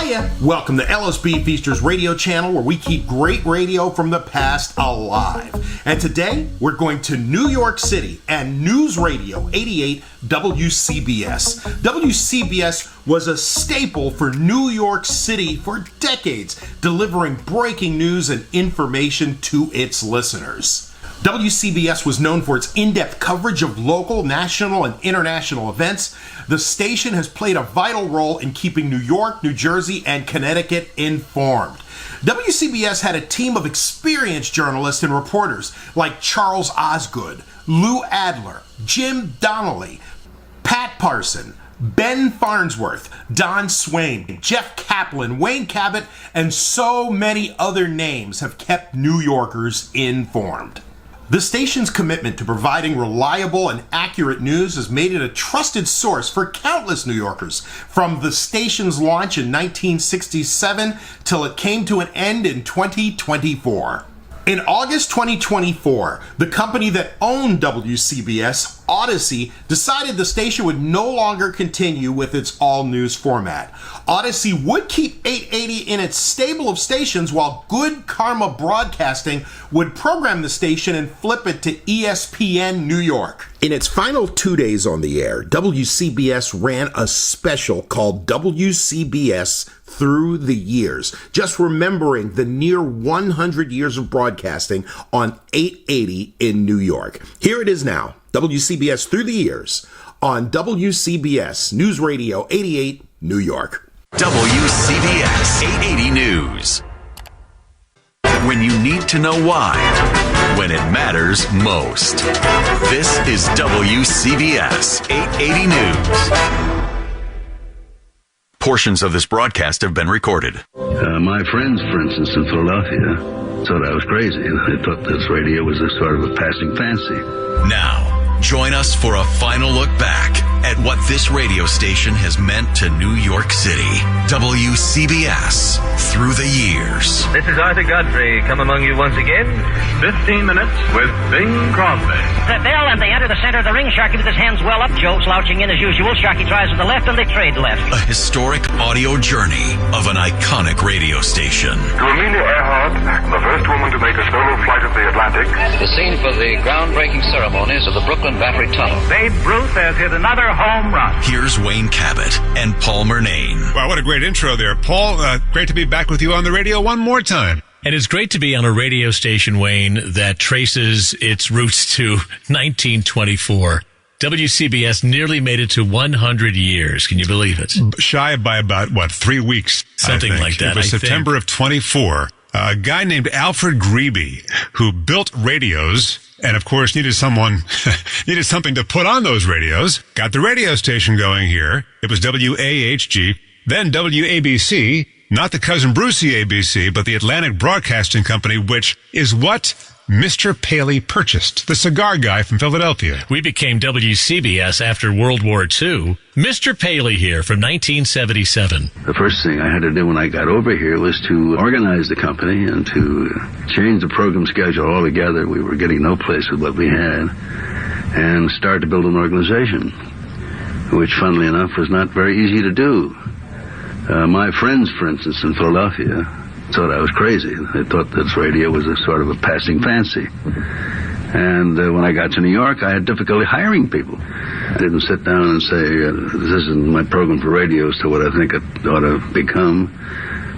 Hiya! Welcome to LSB Feasters radio channel, where we keep great radio from the past alive. And today, we're going to New York City and News Radio 88 WCBS. WCBS was a staple for New York City for decades, delivering breaking news and information to its listeners. WCBS was known for its in-depth coverage of local, national, and international events. The station has played a vital role in keeping New York, New Jersey, and Connecticut informed. WCBS had a team of experienced journalists and reporters like Charles Osgood, Lou Adler, Jim Donnelly, Pat Parson, Ben Farnsworth, Don Swaim, Jeff Caplan, Wayne Cabot, and so many other names have kept New Yorkers informed. The station's commitment to providing reliable and accurate news has made it a trusted source for countless New Yorkers, from the station's launch in 1967 till it came to an end in 2024. In August 2024, the company that owned WCBS, Odyssey, decided the station would no longer continue with its all-news format. Odyssey would keep 880 in its stable of stations, while Good Karma Broadcasting would program the station and flip it to ESPN New York. In its final 2 days on the air, WCBS ran a special called WCBS Through the Years, just remembering the near 100 years of broadcasting on 880 in New York. Here it is now, WCBS Through the Years on WCBS Newsradio 88 New York. WCBS 880 News. When you need to know why, when it matters most. This is WCBS 880 News. Portions of this broadcast have been recorded. My friends, for instance, in Philadelphia, thought I was crazy. They thought this radio was a sort of a passing fancy. Now, join us for a final look back at what this radio station has meant to New York City. WCBS Through the Years. This is Arthur Godfrey, come among you once again. 15 minutes with Bing Crosby. The bell, and they enter the center of the ring. Sharky with his hands well up. Joe slouching in as usual. Sharky tries with the left, and they trade left. A historic audio journey of an iconic radio station. To Amelia Earhart, the first woman to make a solo flight of the Atlantic. The scene for the groundbreaking ceremonies of the Brooklyn Battery Tunnel. Babe Ruth has hit another home run. Here's Wayne Cabot and Paul Murnane. Wow, what a great intro there, Paul. Great to be back with you on the radio one more time. And it's great to be on a radio station, Wayne, that traces its roots to 1924. WCBS nearly made it to 100 years. Can you believe it? Shy by about, 3 weeks? Something like that, It was September of 24. A guy named Alfred Greeby, who built radios and, of course, needed something to put on those radios, got the radio station going here. It was WAHG, then WABC, not the Cousin Brucey ABC, but the Atlantic Broadcasting Company, which is what Mr. Paley purchased, the cigar guy from Philadelphia. We became WCBS after World War II. Mr. Paley here from 1977. The first thing I had to do when I got over here was to organize the company and to change the program schedule altogether. We were getting no place with what we had, and start to build an organization, which, funnily enough, was not very easy to do. My friends, for instance, in Philadelphia, thought I was crazy. They thought this radio was a sort of a passing fancy. And when I got to New York, I had difficulty hiring people. I didn't sit down and say, this isn't my program for radio as to what I think it ought to become.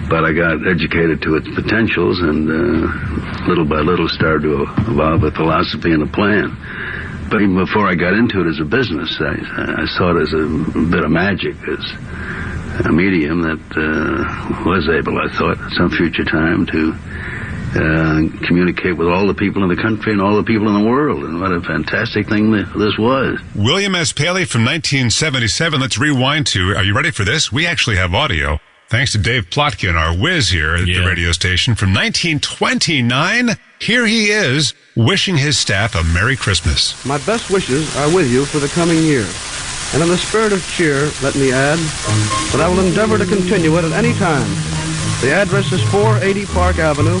But I got educated to its potentials, and little by little started to evolve a philosophy and a plan. But even before I got into it as a business, I saw it as a bit of magic, as a medium that was able, I thought, at some future time to communicate with all the people in the country and all the people in the world. And what a fantastic thing this was. William S. Paley from 1977. Let's rewind to, are you ready for this? We actually have audio, thanks to Dave Plotkin, our whiz here at the radio station. From 1929, here he is, wishing his staff a Merry Christmas. My best wishes are with you for the coming year. And in the spirit of cheer, let me add that I will endeavor to continue it at any time. The address is 480 Park Avenue,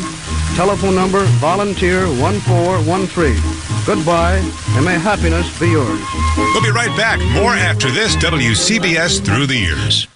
telephone number volunteer 1413. Goodbye, and may happiness be yours. We'll be right back. More after this WCBS Through the Years.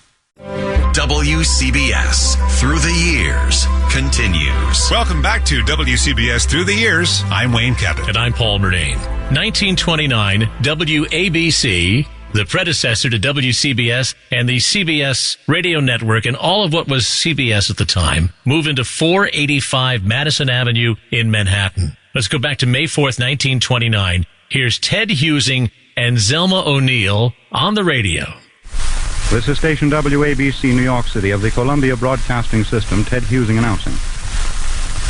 WCBS Through the Years continues. Welcome back to WCBS Through the Years. I'm Wayne Cabot. And I'm Paul Murnane. 1929, WABC, the predecessor to WCBS and the CBS radio network and all of what was CBS at the time, move into 485 Madison Avenue in Manhattan. Let's go back to May 4th, 1929. Here's Ted Husing and Zelma O'Neill on the radio. This is station WABC, New York City, of the Columbia Broadcasting System, Ted Husing announcing.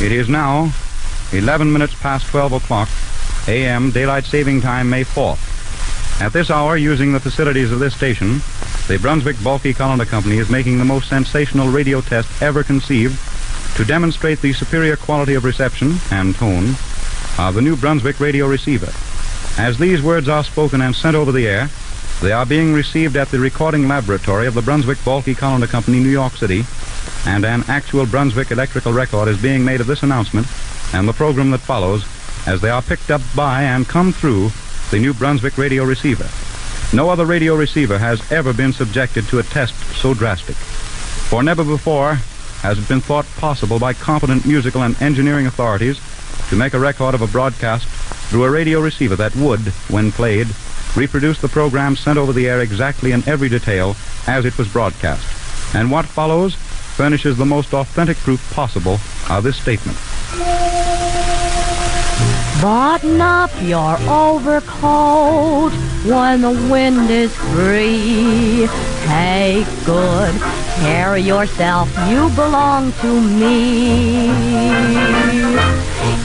It is now 11 minutes past 12 o'clock a.m., Daylight Saving Time, May 4th. At this hour, using the facilities of this station, the Brunswick Bulky Colander Company is making the most sensational radio test ever conceived to demonstrate the superior quality of reception and tone of the new Brunswick radio receiver. As these words are spoken and sent over the air, they are being received at the recording laboratory of the Brunswick Bulky Colander Company, New York City, and an actual Brunswick electrical record is being made of this announcement and the program that follows as they are picked up by and come through the new Brunswick radio receiver. No other radio receiver has ever been subjected to a test so drastic, for never before has it been thought possible by competent musical and engineering authorities to make a record of a broadcast through a radio receiver that would, when played, reproduce the program sent over the air exactly in every detail as it was broadcast. And what follows furnishes the most authentic proof possible of this statement. Button up your overcoat when the wind is free. Take good care of yourself, you belong to me.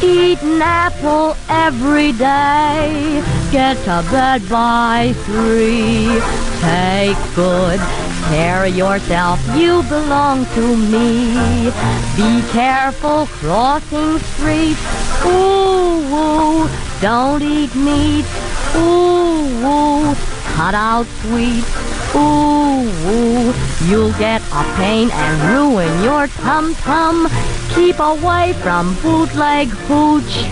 Eat an apple every day, get to bed by 3. Take good care of yourself, you belong to me. Be careful crossing streets, ooh, ooh, don't eat meat, ooh, ooh, cut out sweets, ooh, ooh, you'll get a pain and ruin your tum-tum. Keep away from bootleg hooch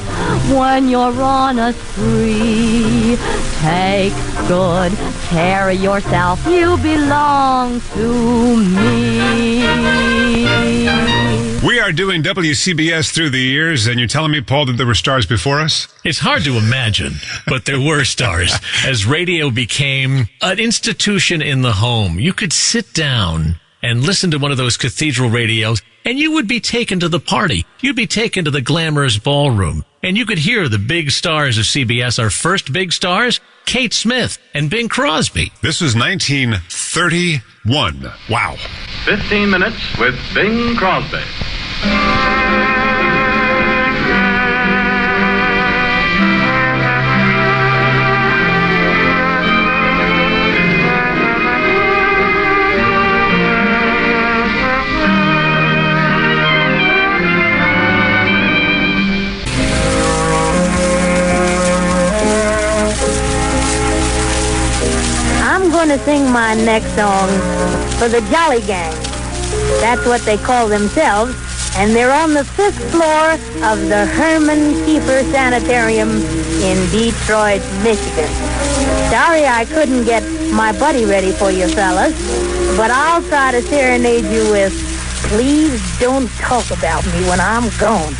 when you're on a spree. Take good care of yourself, you belong to me. We are doing WCBS Through the Years, and you're telling me, Paul, that there were stars before us? It's hard to imagine, but there were stars. As radio became an institution in the home, you could sit down and listen to one of those cathedral radios, and you would be taken to the party. You'd be taken to the glamorous ballroom, and you could hear the big stars of CBS. Our first big stars, Kate Smith and Bing Crosby. This was 1931. Wow. 15 minutes with Bing Crosby. I'm going to sing my next song for the Jolly Gang. That's what they call themselves, and they're on the 5th floor of the Herman Kiefer Sanitarium in Detroit, Michigan. Sorry I couldn't get my buddy ready for you fellas, but I'll try to serenade you with Please Don't Talk About Me When I'm Gone.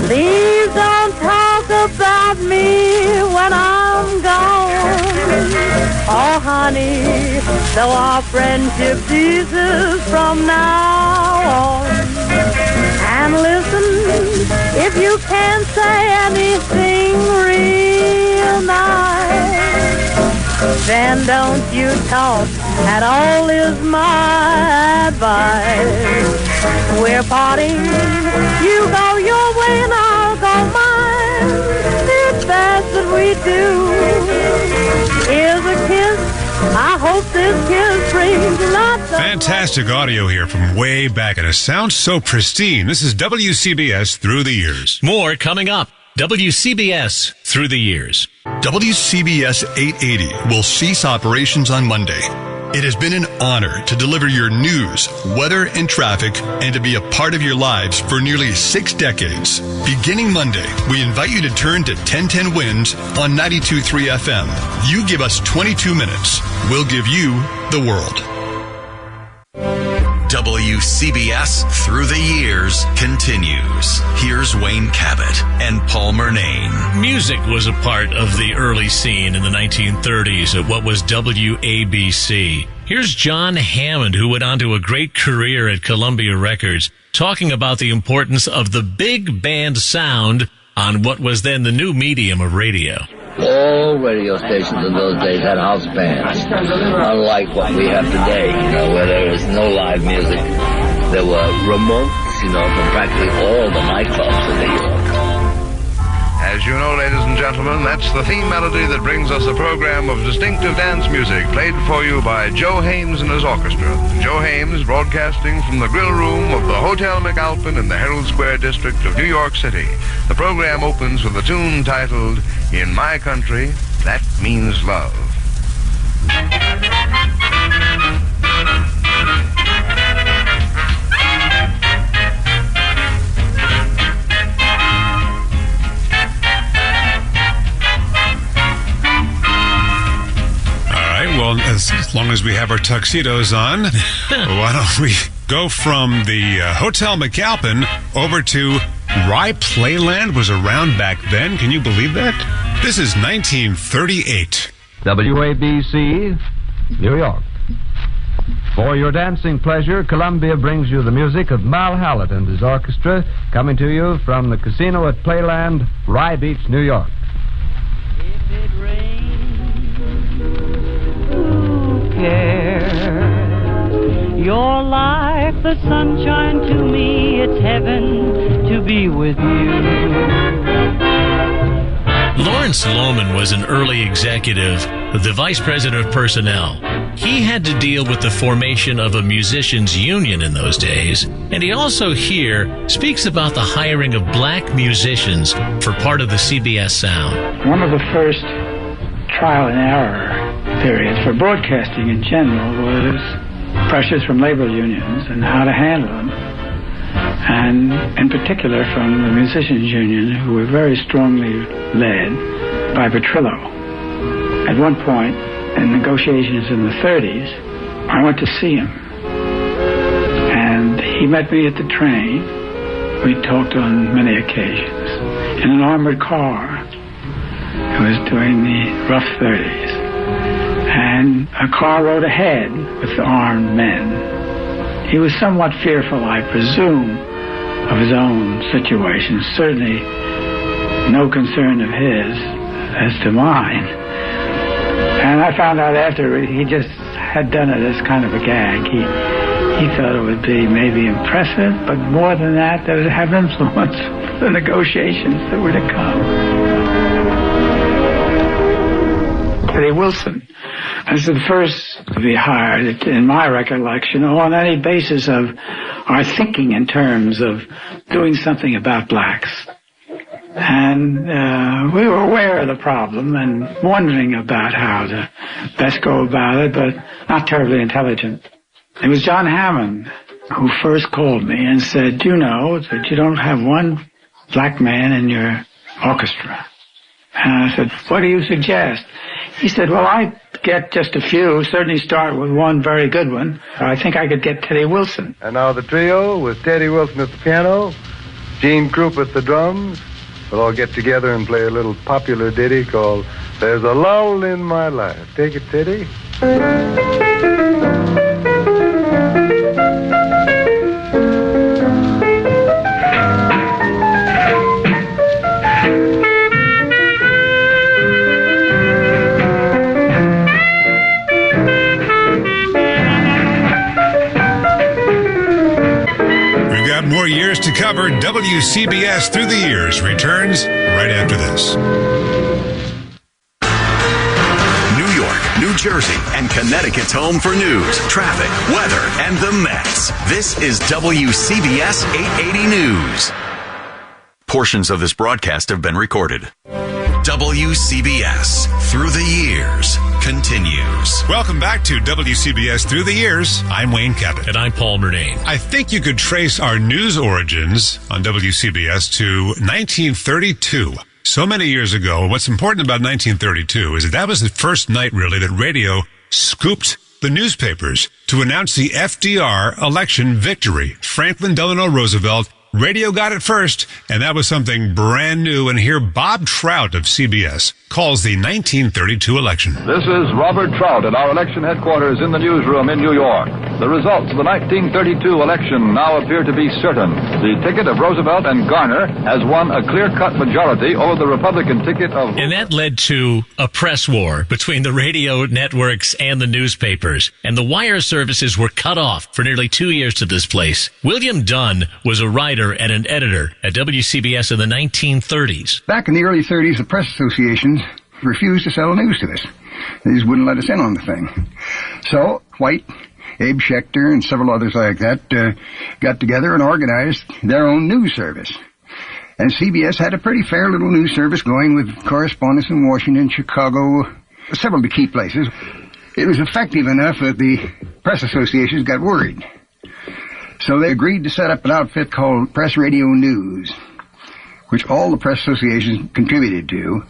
Please don't talk about me when I'm gone. Oh, honey, though our friendship ceases from now on. And listen, if you can't say anything real nice, then don't you talk at all is my advice. We're parting, you go your way and I'll go mine. It's best that we do. Here's a kiss, I hope this kiss brings lots of... Fantastic audio here from way back, and it sounds so pristine. This is WCBS Through the Years. More coming up. WCBS Through the Years. WCBS 880 will cease operations on Monday. It has been an honor to deliver your news, weather, and traffic, and to be a part of your lives for nearly 6 decades. Beginning Monday, we invite you to turn to 1010 Winds on 92.3 FM. You give us 22 minutes. We'll give you the world. WCBS Through the Years continues. Here's Wayne Cabot and Paul Murnane. Music was a part of the early scene in the 1930s at what was WABC. Here's John Hammond, who went on to a great career at Columbia Records, talking about the importance of the big band sound on what was then the new medium of radio. All radio stations in those days had house bands, unlike what we have today, where there is no live music. There were remotes, from practically all the nightclubs in New York. As you know, ladies and gentlemen, that's the theme melody that brings us a program of distinctive dance music played for you by Joe Hames and his orchestra. Joe Hames broadcasting from the grill room of the Hotel McAlpin in the Herald Square district of New York City. The program opens with a tune titled, "In My Country, That Means Love." Well, as long as we have our tuxedos on, why don't we go from the Hotel McAlpin over to Rye Playland was around back then. Can you believe that? This is 1938. WABC, New York. For your dancing pleasure, Columbia brings you the music of Mal Hallett and his orchestra, coming to you from the casino at Playland, Rye Beach, New York. If it rains, who cares? You're like the sunshine to me. It's heaven to be with you. Lawrence Lohman was an early executive, the vice president of personnel. He had to deal with the formation of a musicians' union in those days, and he also here speaks about the hiring of black musicians for part of the CBS sound. One of the first trial and error periods for broadcasting in general was pressures from labor unions and how to handle them, and in particular from the musicians' union, who were very strongly led by Petrillo. At one point, in negotiations in the 30s, I went to see him, and he met me at the train. We talked on many occasions in an armored car. It was during the rough 30s, and a car rode ahead with armed men. He was somewhat fearful, I presume, of his own situation, certainly no concern of his as to mine. And I found out after he just had done it as kind of a gag. He thought it would be maybe impressive, but more than that, that it would have influence for the negotiations that were to come. Teddy Wilson was the first to be hired, in my recollection, on any basis of our thinking in terms of doing something about blacks. And we were aware of the problem and wondering about how to best go about it, but not terribly intelligent. It was John Hammond who first called me and said, "You know that you don't have one black man in your orchestra." And I said, "What do you suggest?" He said, "Well, I get just a few, certainly start with one very good one. I think I could get Teddy Wilson." And now the trio with Teddy Wilson at the piano, Gene Krupp at the drums. We'll all get together and play a little popular ditty called "There's a Lull in My Life." Take it, Teddy. More years to cover. WCBS Through the Years returns right after this. New York, New Jersey, and Connecticut's home for news, traffic, weather, and the Mets. This is WCBS 880 News. Portions of this broadcast have been recorded. WCBS Through the Years continues. Welcome back to WCBS Through the Years. I'm Wayne Cabot. And I'm Paul Murnane. I think you could trace our news origins on WCBS to 1932. So many years ago. What's important about 1932 is that was the first night, really, that radio scooped the newspapers to announce the FDR election victory. Franklin Delano Roosevelt. Radio got it first, and that was something brand new. And here, Bob Trout of CBS calls the 1932 election. This is Robert Trout at our election headquarters in the newsroom in New York. The results of the 1932 election now appear to be certain. The ticket of Roosevelt and Garner has won a clear-cut majority over the Republican ticket of... And that led to a press war between the radio networks and the newspapers. And the wire services were cut off for nearly 2 years to this place. William Dunn was a writer and an editor at WCBS in the 1930s. Back in the early 30s, the press associations refused to sell news to us. They just wouldn't let us in on the thing. So White, Abe Schechter, and several others like that got together and organized their own news service. And CBS had a pretty fair little news service going with correspondents in Washington, Chicago, several of the key places. It was effective enough that the press associations got worried. So they agreed to set up an outfit called Press Radio News, which all the press associations contributed to,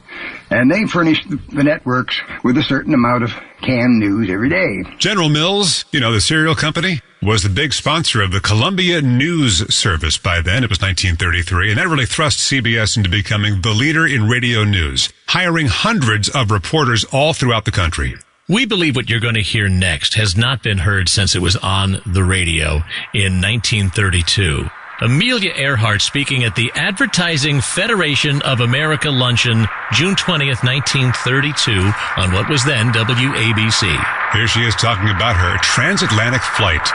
and they furnished the networks with a certain amount of canned news every day. General Mills, the cereal company, was the big sponsor of the Columbia News Service by then. It was 1933, and that really thrust CBS into becoming the leader in radio news, hiring hundreds of reporters all throughout the country. We believe what you're going to hear next has not been heard since it was on the radio in 1932. Amelia Earhart speaking at the Advertising Federation of America Luncheon, June 20th, 1932, on what was then WABC. Here she is talking about her transatlantic flight.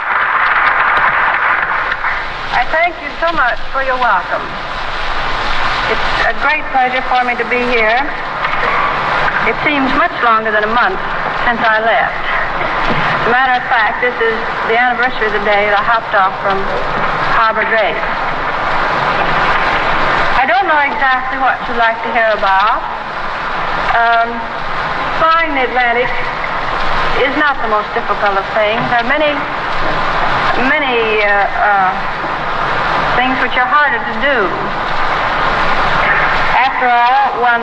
I thank you so much for your welcome. It's a great pleasure for me to be here. It seems much longer than a month since I left. As a matter of fact, this is the anniversary of the day that I hopped off from Harbor Drake. I don't know exactly what you'd like to hear about. Flying the Atlantic is not the most difficult of things. There are many things which are harder to do. After all, one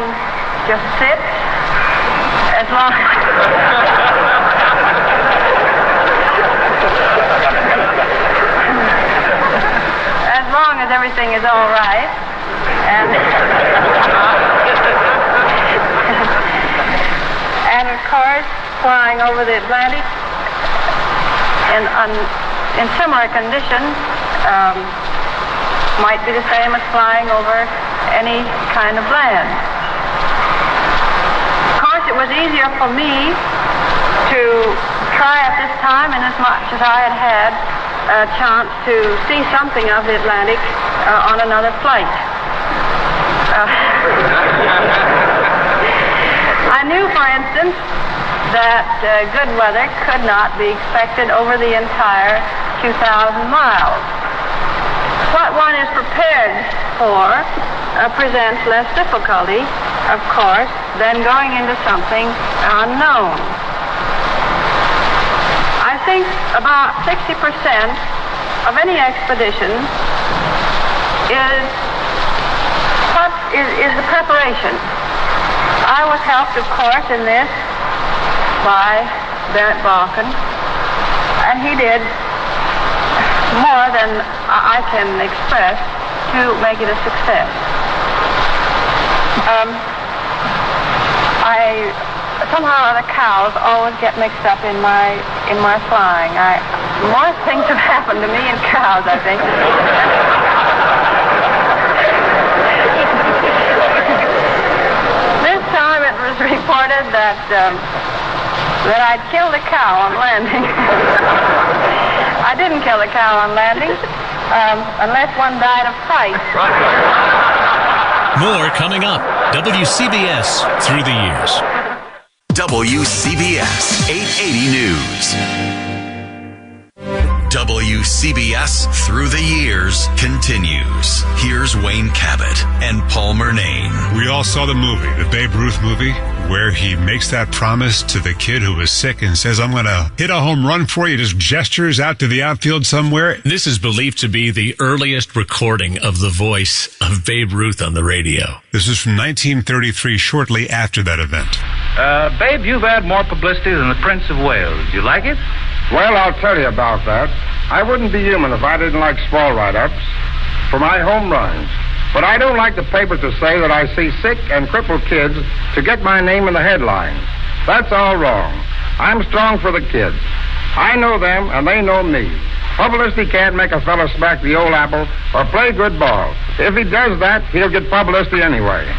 just sits as long as everything is all right, and of course, flying over the Atlantic in similar conditions might be the same as flying over any kind of land. It was easier for me to try at this time, inasmuch as I had a chance to see something of the Atlantic on another flight. I knew, for instance, that good weather could not be expected over the entire 2,000 miles. What one is prepared for presents less difficulty, of course, than going into something unknown. I think about 60% of any expedition is the preparation. I was helped, of course, in this by Barrett Balkan, and he did more than I can express to make it a success. Somehow the cows always get mixed up in my flying. More things have happened to me and cows, I think. This time it was reported that I'd killed a cow on landing. I didn't kill a cow on landing, unless one died of fright. More coming up. WCBS Through the Years. WCBS 880 News. WCBS Through the Years continues. Here's Wayne Cabot and Paul Murnane. We all saw the movie, the Babe Ruth movie, where he makes that promise to the kid who was sick and says, I'm going to hit a home run for you, just gestures out to the outfield somewhere. This is believed to be the earliest recording of the voice of Babe Ruth on the radio. This is from 1933, shortly after that event. Babe, you've had more publicity than the Prince of Wales. You like it? Well, I'll tell you about that. I wouldn't be human if I didn't like small write-ups for my home runs. But I don't like the paper to say that I see sick and crippled kids to get my name in the headlines. That's all wrong. I'm strong for the kids. I know them, and they know me. Publicity can't make a fellow smack the old apple or play good ball. If he does that, he'll get publicity anyway.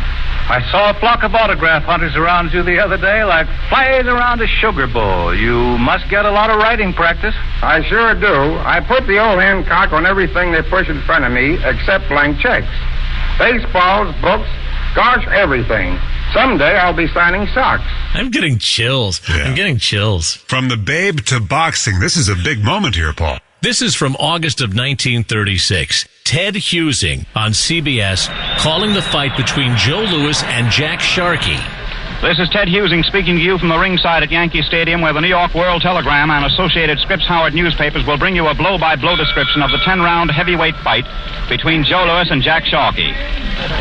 I saw a flock of autograph hunters around you the other day like flies around a sugar bowl. You must get a lot of writing practice. I sure do. I put the old Hancock on everything they push in front of me except blank checks. Baseballs, books, gosh, everything. Someday I'll be signing socks. I'm getting chills. Yeah. I'm getting chills. From the Babe to boxing, this is a big moment here, Paul. This is from August of 1936. Ted Husing on CBS calling the fight between Joe Louis and Jack Sharkey. This is Ted Husing speaking to you from the ringside at Yankee Stadium, where the New York World Telegram and Associated Scripps-Howard newspapers will bring you a blow-by-blow description of the 10-round heavyweight fight between Joe Louis and Jack Sharkey.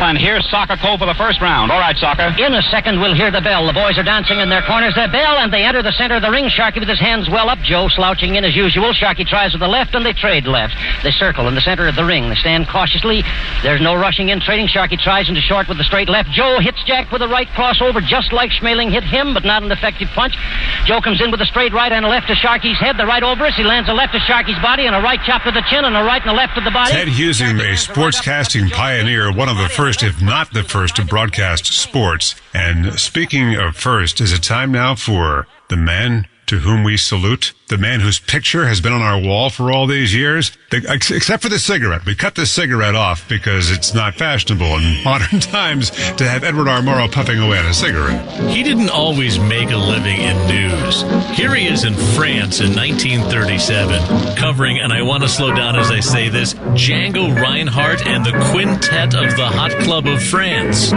And here's Soccer Cole for the first round. All right, Soccer. In a second, we'll hear the bell. The boys are dancing in their corners. The bell, and they enter the center of the ring. Sharkey with his hands well up. Joe slouching in as usual. Sharkey tries with the left, and they trade left. They circle in the center of the ring. They stand cautiously. There's no rushing in, trading. Sharkey tries into short with the straight left. Joe hits Jack with a right crossover, just like Schmeling hit him, but not an effective punch. Joe comes in with a straight right and a left to Sharkey's head. The right over us. He lands a left to Sharkey's body and a right chop to the chin and a right and a left to the body. Ted Husing, a sportscasting pioneer, one of the first, if not the first, to broadcast sports. And speaking of first, is it time now for the man to whom we salute? The man whose picture has been on our wall for all these years? Except for the cigarette. We cut the cigarette off because it's not fashionable in modern times to have Edward R. Murrow puffing away at a cigarette. He didn't always make a living in news. Here he is in France in 1937, covering, and I want to slow down as I say this, Django Reinhardt and the Quintet of the Hot Club of France.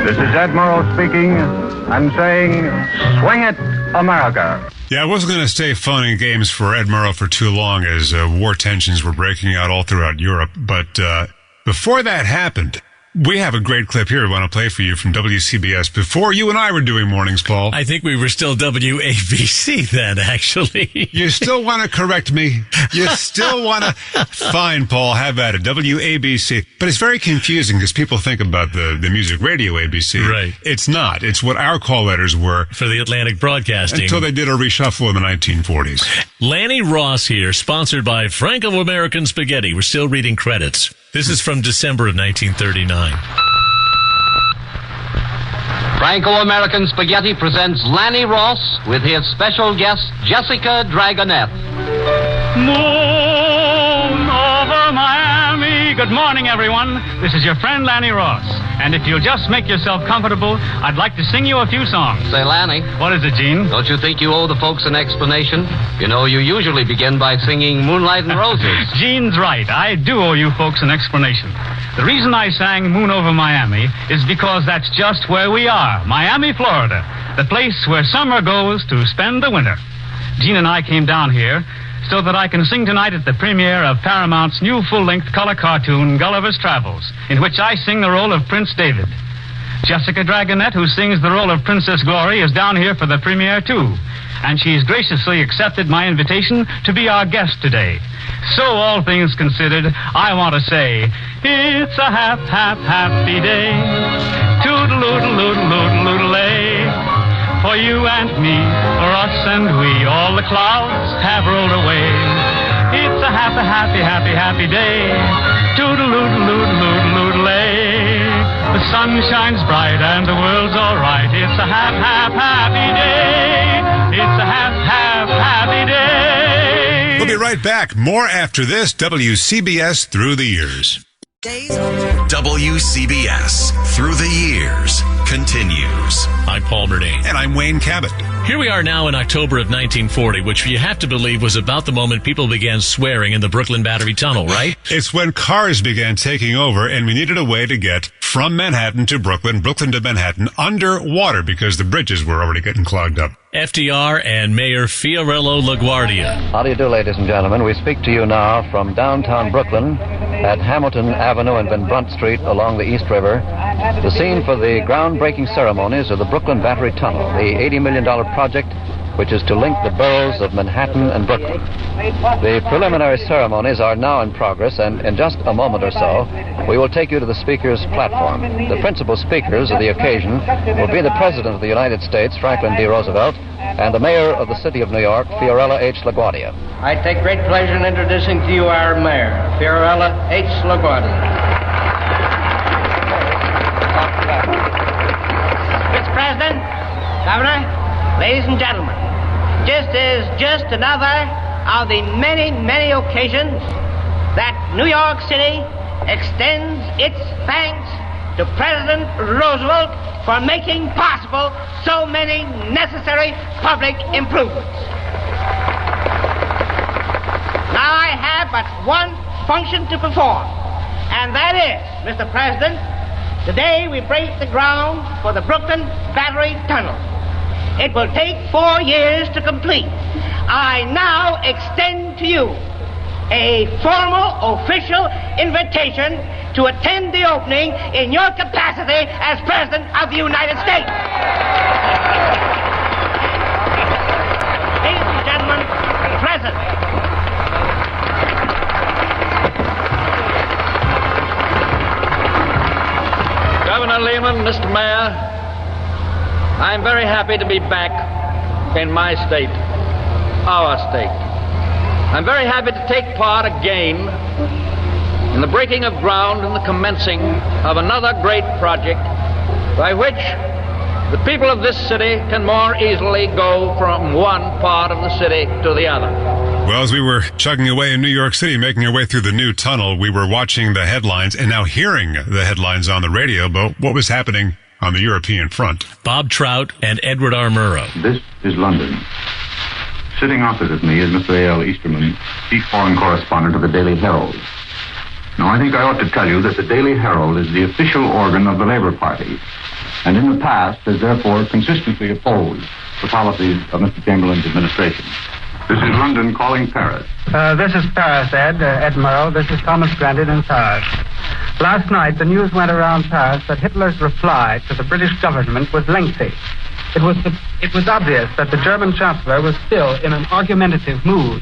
This is Ed Murrow speaking and saying, swing it, America. Yeah, I wasn't going to stay fun and games for Ed Murrow for too long as war tensions were breaking out all throughout Europe. But before that happened, we have a great clip here we want to play for you from WCBS before you and I were doing mornings, Paul. I think we were still WABC then, actually. You still want to correct me? You still want to? Fine, Paul, have at it. WABC. But it's very confusing because people think about the music radio ABC. Right. It's not. It's what our call letters were. For the Atlantic Broadcasting. Until they did a reshuffle in the 1940s. Lanny Ross here, sponsored by Franco-American Spaghetti. We're still reading credits. This is from December of 1939. Franco-American Spaghetti presents Lanny Ross with his special guest, Jessica Dragonette. Moon over Miami. Good morning, everyone. This is your friend Lanny Ross. And if you'll just make yourself comfortable, I'd like to sing you a few songs. Say, Lanny. What is it, Gene? Don't you think you owe the folks an explanation? You know, you usually begin by singing Moonlight and Roses. Gene's right. I do owe you folks an explanation. The reason I sang Moon Over Miami is because that's just where we are. Miami, Florida. The place where summer goes to spend the winter. Gene and I came down here so that I can sing tonight at the premiere of Paramount's new full-length color cartoon, Gulliver's Travels, in which I sing the role of Prince David. Jessica Dragonette, who sings the role of Princess Glory, is down here for the premiere, too. And she's graciously accepted my invitation to be our guest today. So, all things considered, I want to say, it's a happy day. Toodle-oodle-oodle-oodle-oodle-lay. For you and me, for us and we, all the clouds have rolled away. It's a happy day. Toodle-oodle-oodle-oodle-oodle-lay. The sun shines bright and the world's all right. It's a happy day. It's a happy day. We'll be right back. More after this. WCBS Through the Years. WCBS Through the Years continues. I'm Paul Murnane. And I'm Wayne Cabot. Here we are now in October of 1940, which you have to believe was about the moment people began swearing in the Brooklyn Battery Tunnel, right? It's when cars began taking over, and we needed a way to get from Manhattan to Brooklyn to Manhattan underwater because the bridges were already getting clogged up. FDR and Mayor Fiorello LaGuardia. How do you do, ladies and gentlemen? We speak to you now from downtown Brooklyn at Hamilton Avenue and Van Brunt Street along the East River, the scene for the groundbreaking ceremonies of the Brooklyn Battery Tunnel, the $80 million project which is to link the boroughs of Manhattan and Brooklyn. The preliminary ceremonies are now in progress, and in just a moment or so, we will take you to the speaker's platform. The principal speakers of the occasion will be the President of the United States, Franklin D. Roosevelt, and the Mayor of the City of New York, Fiorello H. LaGuardia. I take great pleasure in introducing to you our Mayor, Fiorello H. LaGuardia. Mr. President, Governor, ladies and gentlemen, just another of the many, many occasions that New York City extends its thanks to President Roosevelt for making possible so many necessary public improvements. Now I have but one function to perform, and that is, Mr. President, today we break the ground for the Brooklyn Battery Tunnel. It will take 4 years to complete. I now extend to you a formal official invitation to attend the opening in your capacity as President of the United States. Ladies and gentlemen, President. Governor Lehman, Mr. Mayor, I'm very happy to be back in my state, our state. I'm very happy to take part again in the breaking of ground and the commencing of another great project by which the people of this city can more easily go from one part of the city to the other. Well, as we were chugging away in New York City, making our way through the new tunnel, we were watching the headlines and now hearing the headlines on the radio about what was happening on the European front. Bob Trout and Edward R. Murrow. This is London. Sitting opposite me is Mr. A.L. Easterman, chief foreign correspondent of the Daily Herald. Now, I think I ought to tell you that the Daily Herald is the official organ of the Labour Party, and in the past has therefore consistently opposed the policies of Mr. Chamberlain's administration. This is London calling Paris. This is Paris, Ed Murrow. This is Thomas Grandin in Paris. Last night, the news went around Paris that Hitler's reply to the British government was lengthy. It was obvious that the German Chancellor was still in an argumentative mood.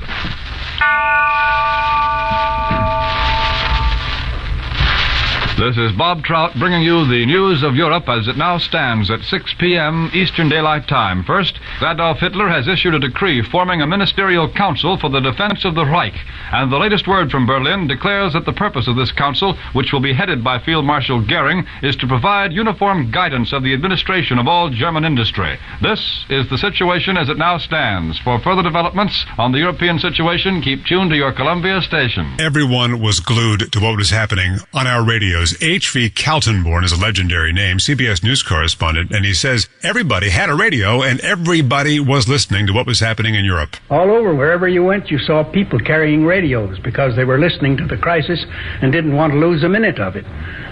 This is Bob Trout bringing you the news of Europe as it now stands at 6 p.m. Eastern Daylight Time. First, Adolf Hitler has issued a decree forming a ministerial council for the defense of the Reich. And the latest word from Berlin declares that the purpose of this council, which will be headed by Field Marshal Goering, is to provide uniform guidance of the administration of all German industry. This is the situation as it now stands. For further developments on the European situation, keep tuned to your Columbia station. Everyone was glued to what was happening on our radios. H.V. Kaltenborn is a legendary name, CBS News correspondent, and he says everybody had a radio and everybody was listening to what was happening in Europe. All over, wherever you went, you saw people carrying radios because they were listening to the crisis and didn't want to lose a minute of it.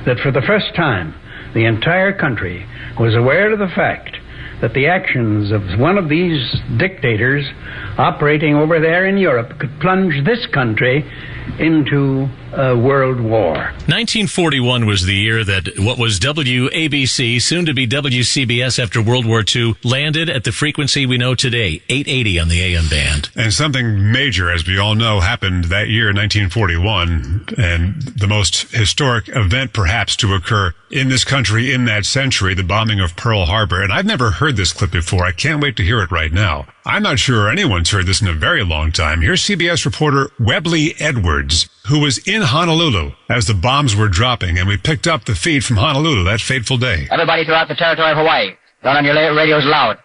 That for the first time, the entire country was aware of the fact that the actions of one of these dictators operating over there in Europe could plunge this country into a world war. 1941 was the year that what was WABC, soon to be WCBS after World War II, landed at the frequency we know today, 880 on the AM band. And something major, as we all know, happened that year, 1941, and the most historic event perhaps to occur in this country in that century, the bombing of Pearl Harbor. And I've never heard this clip before. I can't wait to hear it right now. I'm not sure anyone's heard this in a very long time. Here's CBS reporter Webley Edwards, who was in Honolulu as the bombs were dropping, and we picked up the feed from Honolulu that fateful day. Everybody throughout the territory of Hawaii, turn on your radios loud,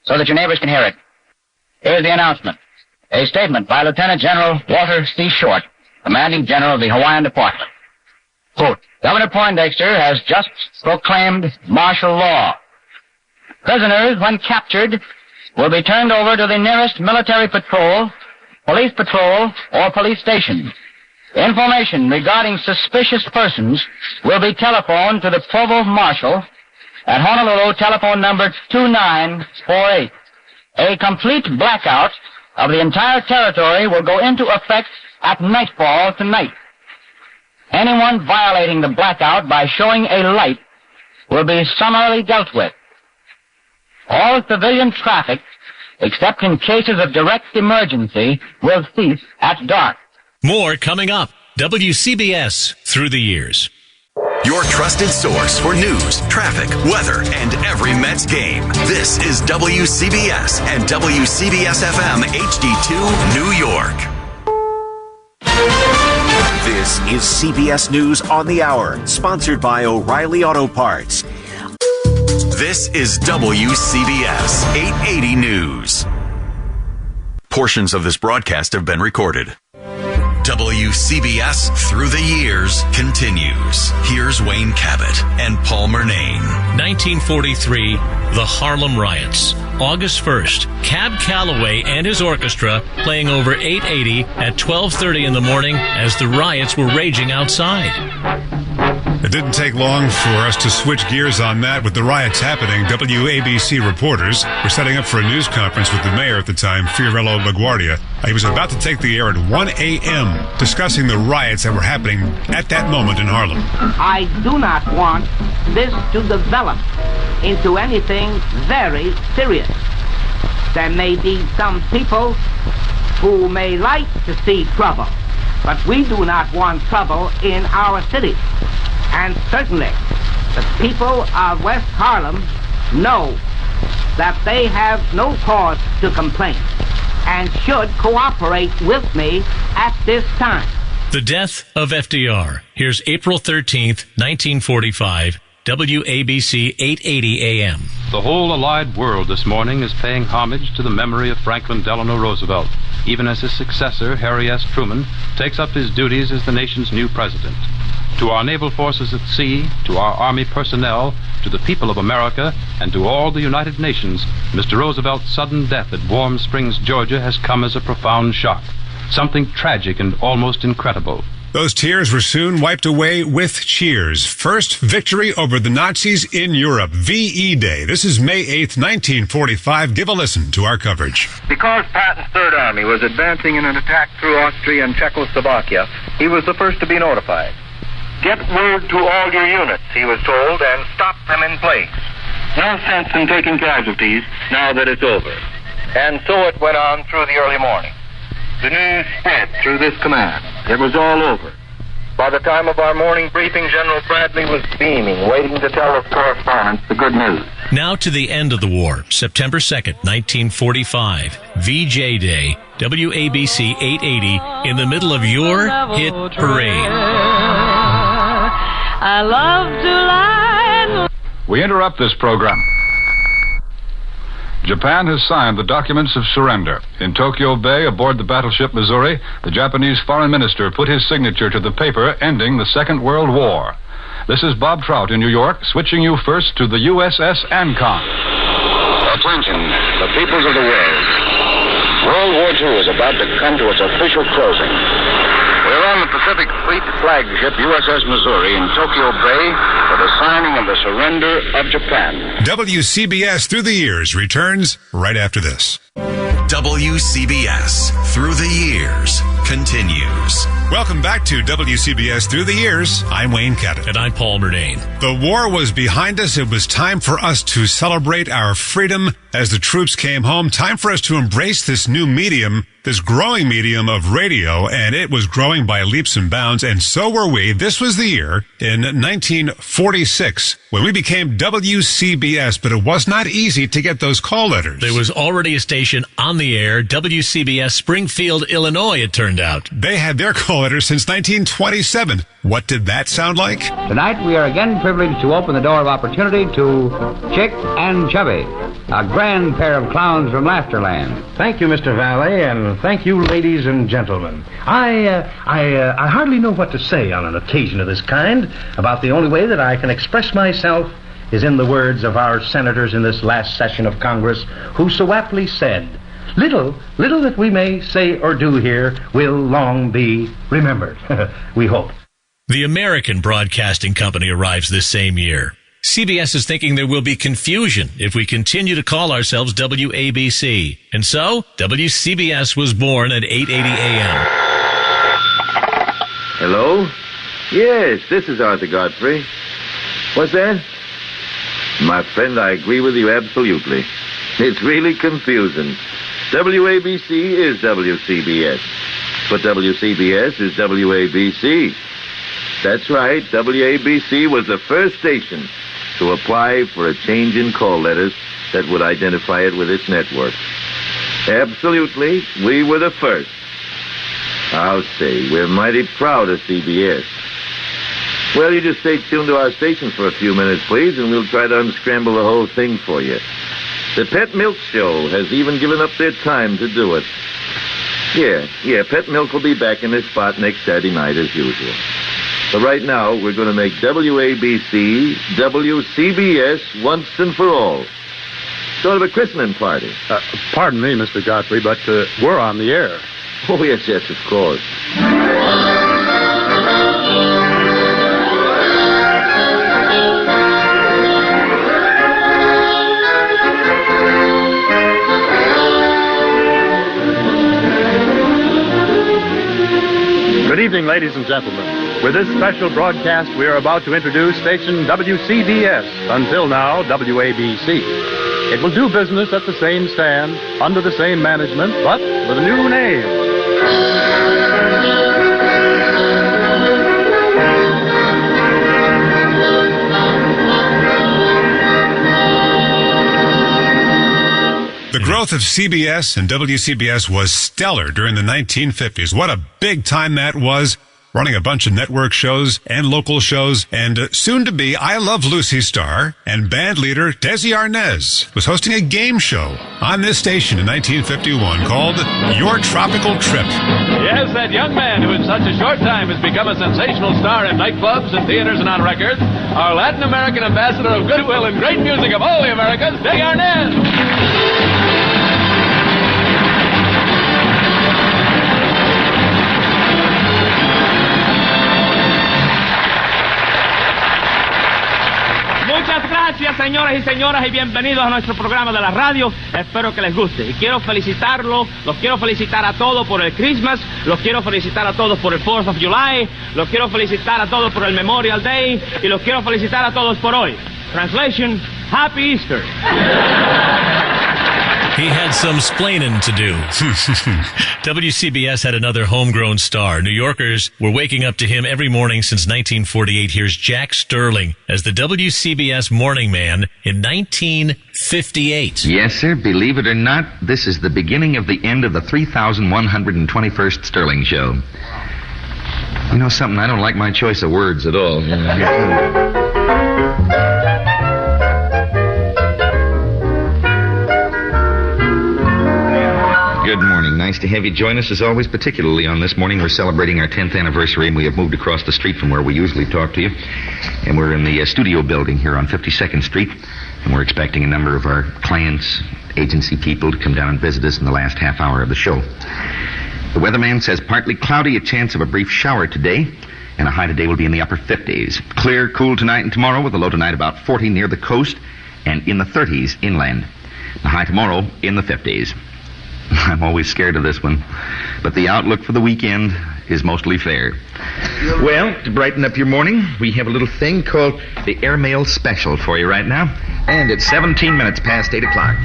so that your neighbors can hear it. Here's the announcement. A statement by Lieutenant General Walter C. Short, Commanding General of the Hawaiian Department. Quote, Governor Poindexter has just proclaimed martial law. Prisoners, when captured, will be turned over to the nearest military patrol, police patrol, or police station. Information regarding suspicious persons will be telephoned to the Provost Marshal at Honolulu telephone number 2948. A complete blackout of the entire territory will go into effect at nightfall tonight. Anyone violating the blackout by showing a light will be summarily dealt with. All civilian traffic, except in cases of direct emergency, will cease at dark. More coming up. WCBS Through the Years. Your trusted source for news, traffic, weather, and every Mets game. This is WCBS and WCBS-FM HD2 New York. This is CBS News on the Hour, sponsored by O'Reilly Auto Parts. This is WCBS 880 News. Portions of this broadcast have been recorded. WCBS Through the Years continues. Here's Wayne Cabot and Paul Murnane. 1943, the Harlem Riots. August 1st, Cab Calloway and his orchestra playing over 880 at 12:30 in the morning as the riots were raging outside. It didn't take long for us to switch gears on that. With the riots happening, WABC reporters were setting up for a news conference with the mayor at the time, Fiorello LaGuardia. He was about to take the air at 1 a.m. discussing the riots that were happening at that moment in Harlem. I do not want this to develop into anything very serious. There may be some people who may like to see trouble, but we do not want trouble in our city. And certainly, the people of West Harlem know that they have no cause to complain and should cooperate with me at this time. The death of FDR. Here's April 13th, 1945, WABC 880 AM. The whole allied world this morning is paying homage to the memory of Franklin Delano Roosevelt, even as his successor, Harry S. Truman, takes up his duties as the nation's new president. To our naval forces at sea, to our Army personnel, to the people of America, and to all the United Nations, Mr. Roosevelt's sudden death at Warm Springs, Georgia, has come as a profound shock. Something tragic and almost incredible. Those tears were soon wiped away with cheers. First victory over the Nazis in Europe, VE Day. This is May 8th, 1945. Give a listen to our coverage. Because Patton's Third Army was advancing in an attack through Austria and Czechoslovakia, he was the first to be notified. Get word to all your units, he was told, and stop them in place. No sense in taking casualties now that it's over. And so it went on through the early morning. The news spread through this command. It was all over. By the time of our morning briefing, General Bradley was beaming, waiting to tell his correspondents the good news. Now to the end of the war, September 2nd, 1945, VJ Day, WABC 880, in the middle of your hit parade. I love to lie. We interrupt this program. Japan has signed the documents of surrender. In Tokyo Bay, aboard the battleship Missouri, the Japanese foreign minister put his signature to the paper ending the Second World War. This is Bob Trout in New York, switching you first to the USS Conn. Attention, the peoples of the world. World War II is about to come to its official closing. We're on the Pacific Fleet flagship USS Missouri in Tokyo Bay for the signing of the surrender of Japan. WCBS Through the Years returns right after this. WCBS Through the Years continues. Welcome back to WCBS Through the Years. I'm Wayne Cabot. And I'm Paul Murnane. The war was behind us. It was time for us to celebrate our freedom as the troops came home. Time for us to embrace this new medium, this growing medium of radio, and it was growing by leaps and bounds, and so were we. This was the year in 1946 when we became WCBS, but it was not easy to get those call letters. There was already a station on the air, WCBS Springfield, Illinois, it turned out. They had their call letters since 1927. What did that sound like? Tonight we are again privileged to open the door of opportunity to Chick and Chubby. A grand pair of clowns from Laughterland. Thank you, Mr. Valet, and thank you, ladies and gentlemen. I hardly know what to say on an occasion of this kind. About the only way that I can express myself is in the words of our senators in this last session of Congress, who so aptly said, little that we may say or do here will long be remembered. We hope. The American Broadcasting Company arrives this same year. CBS is thinking there will be confusion if we continue to call ourselves WABC. And so, WCBS was born at 8:80 a.m. Hello? Yes, this is Arthur Godfrey. What's that? My friend, I agree with you absolutely. It's really confusing. WABC is WCBS, but WCBS is WABC. That's right, WABC was the first station to apply for a change in call letters that would identify it with its network. Absolutely, we were the first. I'll say, we're mighty proud of CBS. Well, you just stay tuned to our station for a few minutes, please, and we'll try to unscramble the whole thing for you. The Pet Milk Show has even given up their time to do it. Yeah, Pet Milk will be back in this spot next Saturday night as usual. But right now, we're going to make WABC, WCBS once and for all. Sort of a christening party. Pardon me, Mr. Godfrey, but we're on the air. Oh, yes, of course. Good evening, ladies and gentlemen. With this special broadcast, we are about to introduce station WCBS, until now WABC. It will do business at the same stand, under the same management, but with a new name. The growth of CBS and WCBS was stellar during the 1950s. What a big time that was, running a bunch of network shows and local shows, and soon to be I Love Lucy star and band leader Desi Arnaz was hosting a game show on this station in 1951 called Your Tropical Trip. Yes, that young man who in such a short time has become a sensational star in nightclubs and theaters and on records, our Latin American ambassador of goodwill and great music of all the Americas, Desi Arnaz. Muchas gracias, señoras y señoras, y bienvenidos a nuestro programa de la radio. Espero que les guste. Y quiero felicitarlos, los quiero felicitar a todos por el Christmas, los quiero felicitar a todos por el 4th of July, los quiero felicitar a todos por el Memorial Day, y los quiero felicitar a todos por hoy. Translation, Happy Easter. He had some splaining to do. WCBS had another homegrown star. New Yorkers were waking up to him every morning since 1948. Here's Jack Sterling as the WCBS morning man in 1958. Yes, sir. Believe it or not, this is the beginning of the end of the 3,121st Sterling show. You know something? I don't like my choice of words at all. Good morning. Nice to have you join us as always, particularly on this morning. We're celebrating our 10th anniversary, and we have moved across the street from where we usually talk to you. And we're in the studio building here on 52nd Street, and we're expecting a number of our clients, agency people to come down and visit us in the last half hour of the show. The weatherman says partly cloudy, a chance of a brief shower today, and a high today will be in the upper 50s. Clear, cool tonight and tomorrow, with a low tonight about 40 near the coast and in the 30s inland. The high tomorrow in the 50s. I'm always scared of this one, but the outlook for the weekend is mostly fair. Well, to brighten up your morning, we have a little thing called the Airmail Special for you right now, and it's 17 minutes past 8 o'clock.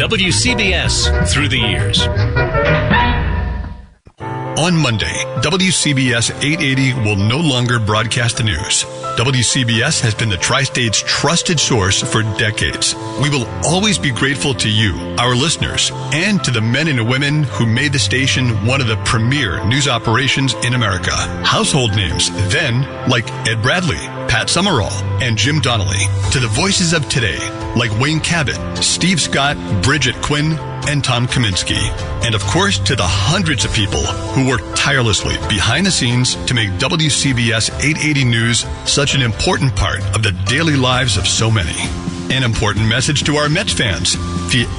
WCBS Through the Years. On Monday, WCBS 880 will no longer broadcast the news. WCBS has been the Tri-State's trusted source for decades. We will always be grateful to you, our listeners, and to the men and women who made the station one of the premier news operations in America. Household names then, like Ed Bradley, Pat Summerall, and Jim Donnelly. To the voices of today, like Wayne Cabot, Steve Scott, Bridget Quinn, and Tom Kaminsky. And of course, to the hundreds of people who work tirelessly behind the scenes to make WCBS 880 News such an important part of the daily lives of so many. An important message to our Mets fans.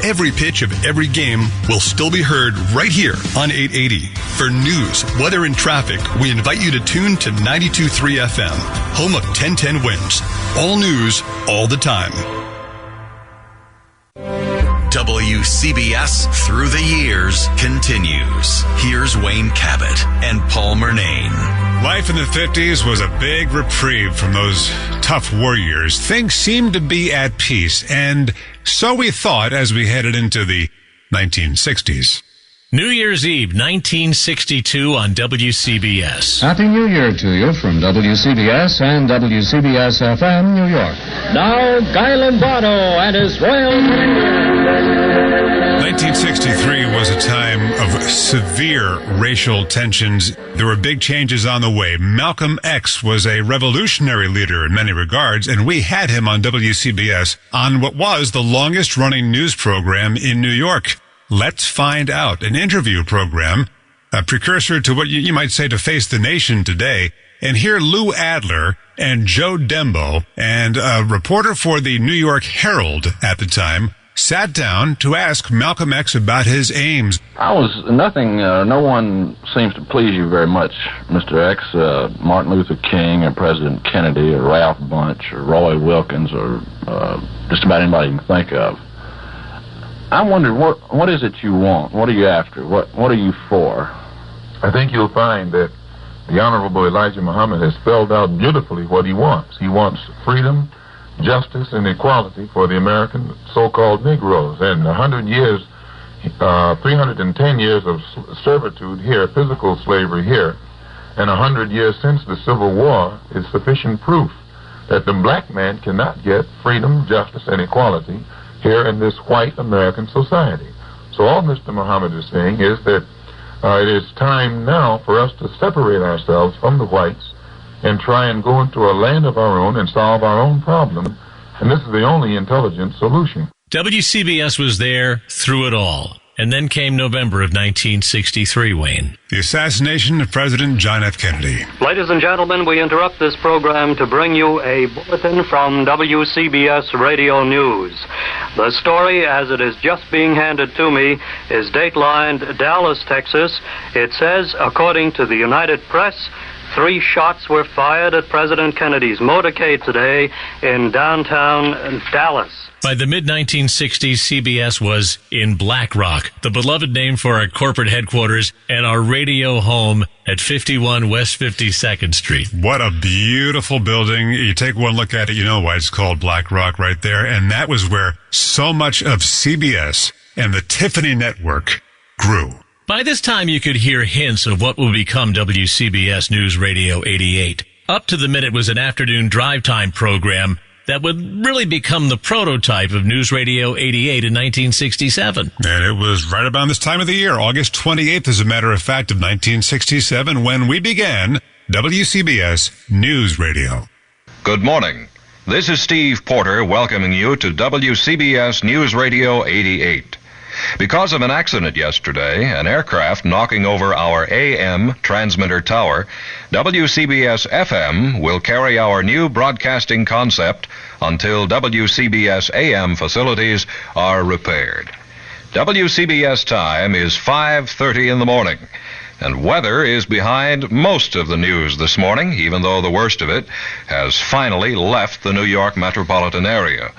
Every pitch of every game will still be heard right here on 880. For news, weather, and traffic, we invite you to tune to 92.3 FM, home of 1010 Wins. All news, all the time. WCBS Through the Years continues. Here's Wayne Cabot and Paul Murnane. Life in the 50s was a big reprieve from those tough war years. Things seemed to be at peace, and so we thought as we headed into the 1960s. New Year's Eve, 1962 on WCBS. Happy New Year to you from WCBS and WCBS FM, New York. Now, Guy Lombardo and his Royal 1963 was a time of severe racial tensions. There were big changes on the way. Malcolm X was a revolutionary leader in many regards, and we had him on WCBS on what was the longest-running news program in New York. Let's Find Out, an interview program, a precursor to what you might say to Face the Nation today. And here Lou Adler and Joe Dembo and a reporter for the New York Herald at the time sat down to ask Malcolm X about his aims. No one seems to please you very much, Mr. X. Martin Luther King or President Kennedy or Ralph Bunche or Roy Wilkins or just about anybody you can think of. I wonder, what is it you want? What are you after? What are you for? I think you'll find that the Honorable Elijah Muhammad has spelled out beautifully what he wants. He wants freedom, justice, and equality for the American so-called Negroes. And 100 years, 310 years of servitude here, physical slavery here, and 100 years since the Civil War is sufficient proof that the black man cannot get freedom, justice, and equality here in this white American society. So all Mr. Muhammad is saying is that it is time now for us to separate ourselves from the whites and try and go into a land of our own and solve our own problem. And this is the only intelligent solution. WCBS was there through it all. And then came November of 1963, Wayne. The assassination of President John F. Kennedy. Ladies and gentlemen, we interrupt this program to bring you a bulletin from WCBS Radio News. The story, as it is just being handed to me, is datelined Dallas, Texas. It says, according to the United Press, 3 shots were fired at President Kennedy's motorcade today in downtown Dallas. By the mid-1960s, CBS was in Black Rock, the beloved name for our corporate headquarters and our radio home at 51 West 52nd Street. What a beautiful building. You take one look at it, you know why it's called Black Rock right there. And that was where so much of CBS and the Tiffany Network grew. By this time, you could hear hints of what would become WCBS Newsradio 88. Up to the minute was an afternoon drive time program that would really become the prototype of News Radio 88 in 1967. And it was right about this time of the year, August 28th, as a matter of fact, of 1967, when we began WCBS News Radio. Good morning. This is Steve Porter welcoming you to WCBS News Radio 88. Because of an accident yesterday, an aircraft knocking over our AM transmitter tower, WCBS FM will carry our new broadcasting concept until WCBS AM facilities are repaired. WCBS time is 5:30 in the morning, and weather is behind most of the news this morning, even though the worst of it has finally left the New York metropolitan area.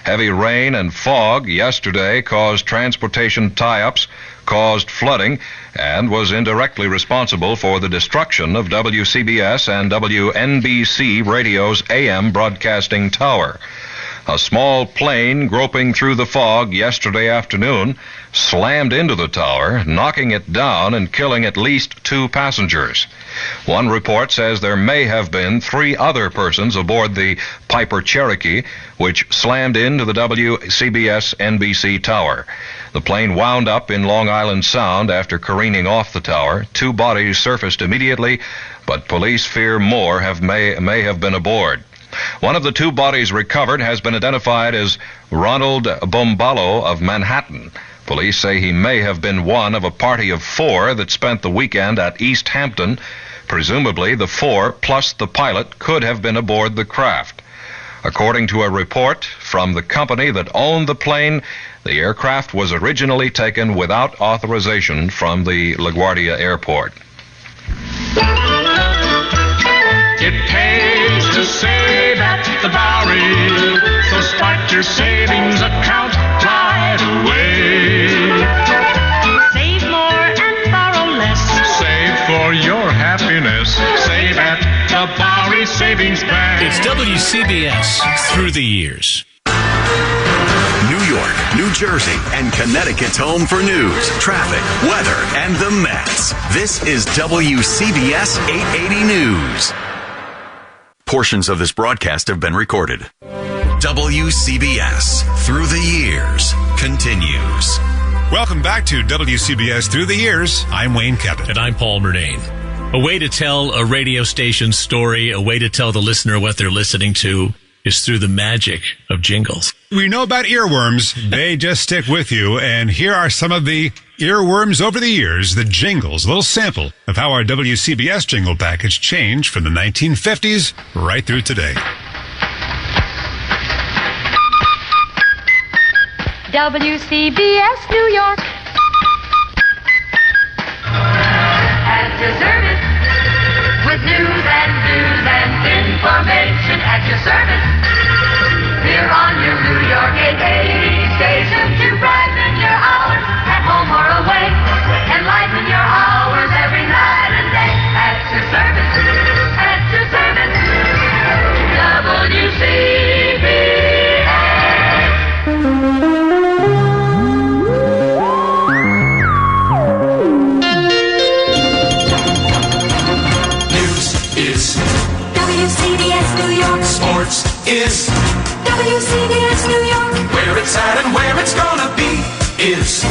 Heavy rain and fog yesterday caused transportation tie-ups, caused flooding, and was indirectly responsible for the destruction of WCBS and WNBC Radio's AM broadcasting tower. A small plane groping through the fog yesterday afternoon slammed into the tower, knocking it down and killing at least 2 passengers. One report says there may have been 3 other persons aboard the Piper Cherokee, which slammed into the WCBS NBC tower. The plane wound up in Long Island Sound after careening off the tower. 2 bodies surfaced immediately, but police fear more may have been aboard. One of the 2 bodies recovered has been identified as Ronald Bombalo of Manhattan. Police say he may have been one of a party of 4 that spent the weekend at East Hampton. Presumably, the 4 plus the pilot could have been aboard the craft. According to a report from the company that owned the plane, the aircraft was originally taken without authorization from the LaGuardia airport. It pays to save at the Bowery, so start your savings account right away. Save more and borrow less. Save for your happiness. Save at the Bowery Savings Bank. It's WCBS Through the Years. New York, New Jersey, and Connecticut's home for news, traffic, weather, and the Mets. This is WCBS 880 News. Portions of this broadcast have been recorded. WCBS Through the Years continues. Welcome back to WCBS Through the Years. I'm Wayne Cabot. And I'm Paul Murnane. A way to tell a radio station's story, a way to tell the listener what they're listening to, is through the magic of jingles. We know about earworms. They just stick with you. And here are some of the earworms over the years, the jingles, a little sample of how our WCBS jingle package changed from the 1950s right through today. WCBS New York. At your service, with news and views and information at your service. Here on your New York 880 station to brighten your hours at home or away. Enlighten your hours every night and day. At your service, at your service. WCBS New York. Sports is WCBS New York. where it's at and where it's gonna be is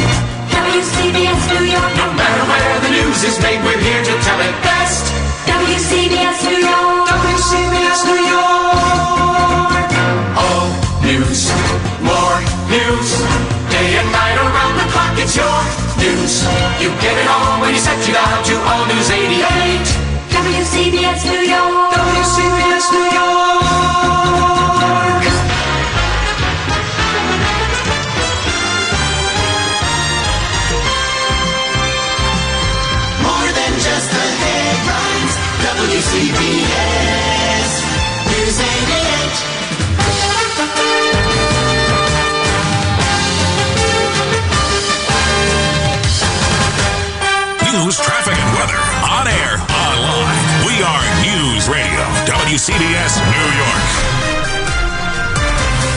WCBS New York. no matter where the news is made, we're here to tell it best. WCBS New York. WCBS New York. All news, more news. Day and night around the clock, it's your news. You get it all when you set you down to All News 88. WCBS New York. WCBS New York. More than just the headlines. WCBS News 88. News, traffic, and weather. On air, online. We are News Radio, WCBS New York.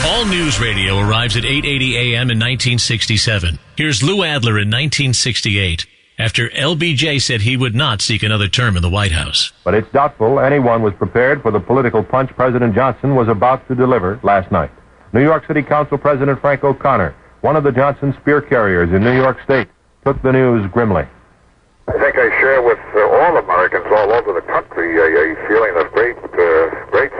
All News Radio arrives at 8:80 a.m. in 1967. Here's Lou Adler in 1968, after LBJ said he would not seek another term in the White House. But it's doubtful anyone was prepared for the political punch President Johnson was about to deliver last night. New York City Council President Frank O'Connor, one of the Johnson spear carriers in New York State, took the news grimly. I think I share with all Americans all over the country a feeling of great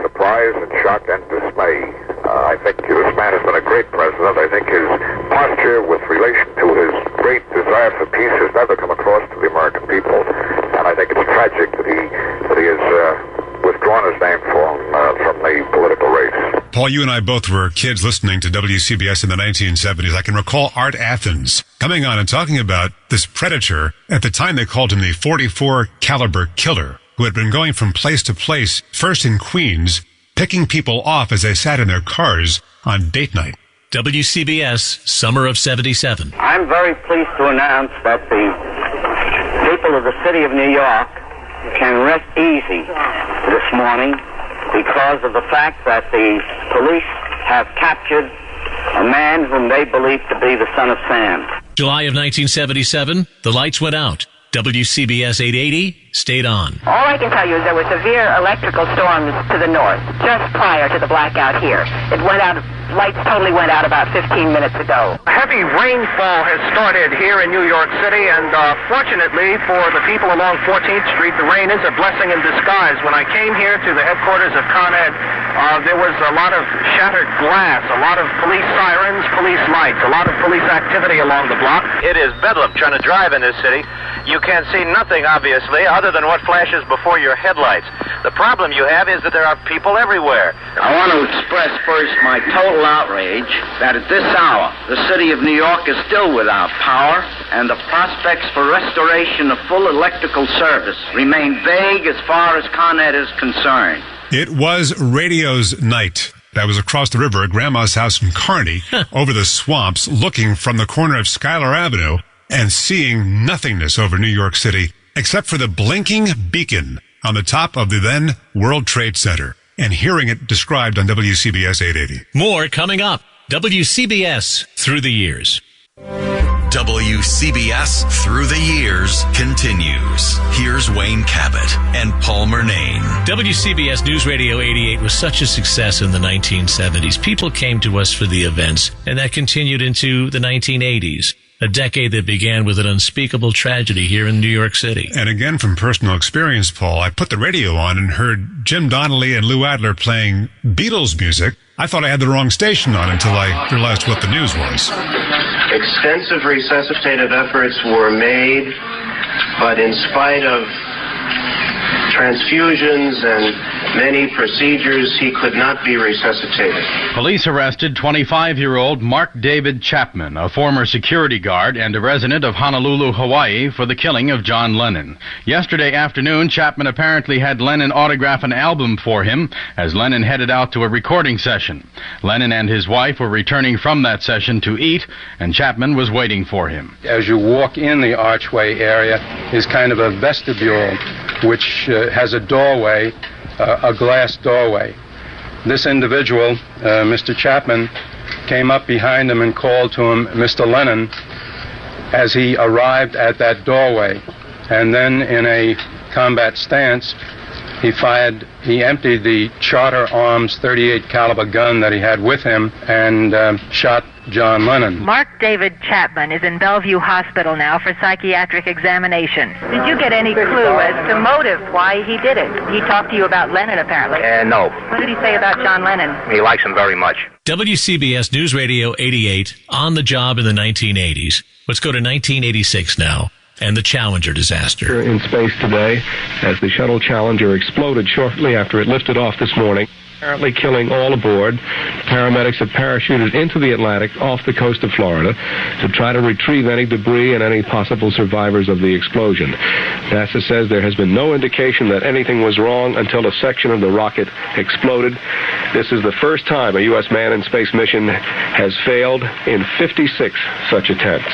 surprise and shock and dismay. I think this man has been a great president. I think his posture with relation to his great desire for peace has never come across to the American people. And I think it's tragic that he has withdrawn his name from the political race. Paul, you and I both were kids listening to WCBS in the 1970s. I can recall Art Athens coming on and talking about this predator. At the time, they called him the 44 caliber killer, who had been going from place to place, first in Queens, picking people off as they sat in their cars on date night. WCBS, summer of 77. I'm very pleased to announce that the people of the city of New York can rest easy this morning because of the fact that the police have captured a man whom they believe to be the son of Sam. July of 1977, the lights went out. WCBS 880 stayed on. All I can tell you is there were severe electrical storms to the north just prior to the blackout here. It went out, lights totally went out about 15 minutes ago. Heavy rainfall has started here in New York City, and fortunately for the people along 14th Street, the rain is a blessing in disguise. When I came here to the headquarters of Conn, there was a lot of shattered glass, a lot of police sirens, police lights, a lot of police activity along the block. It is bedlam trying to drive in this city. You can't see nothing, obviously, other than what flashes before your headlights. The problem you have is that there are people everywhere. I want to express first my total outrage that at this hour, the city of New York is still without power, and the prospects for restoration of full electrical service remain vague as far as Con Ed is concerned. It was radio's night. I was across the river at Grandma's house in Kearney, over the swamps, looking from the corner of Schuyler Avenue and seeing nothingness over New York City, except for the blinking beacon on the top of the then World Trade Center, and hearing it described on WCBS 880. More coming up. WCBS Through the Years. WCBS Through the Years continues. Here's Wayne Cabot and Paul Murnane. WCBS Newsradio 88 was such a success in the 1970s. People came to us for the events, and that continued into the 1980s. A decade that began with an unspeakable tragedy here in New York City. And again, from personal experience, Paul, I put the radio on and heard Jim Donnelly and Lou Adler playing Beatles music. I thought I had the wrong station on until I realized what the news was. Extensive resuscitative efforts were made, but in spite of transfusions and many procedures, he could not be resuscitated. Police arrested 25-year-old Mark David Chapman, a former security guard and a resident of Honolulu, Hawaii, for the killing of John Lennon. Yesterday afternoon, Chapman apparently had Lennon autograph an album for him as Lennon headed out to a recording session. Lennon and his wife were returning from that session to eat, and Chapman was waiting for him. As you walk in the archway area is kind of a vestibule, which has a doorway, a glass doorway. This individual, Mr. Chapman, came up behind him and called to him, Mr. Lennon, as he arrived at that doorway. And then in a combat stance, he emptied the Charter Arms .38 caliber gun that he had with him and shot John Lennon. Mark David Chapman is in Bellevue Hospital now for psychiatric examination. Did you get any clue as to motive why he did it? He talked to you about Lennon, apparently. No. What did he say about John Lennon? He likes him very much. WCBS Newsradio 88, on the job in the 1980s. Let's go to 1986 now, and the Challenger disaster. In space today, as the shuttle Challenger exploded shortly after it lifted off this morning, apparently killing all aboard. Paramedics have parachuted into the Atlantic off the coast of Florida to try to retrieve any debris and any possible survivors of the explosion. NASA says there has been no indication that anything was wrong until a section of the rocket exploded. This is the first time a U.S. manned space mission has failed in 56 such attempts.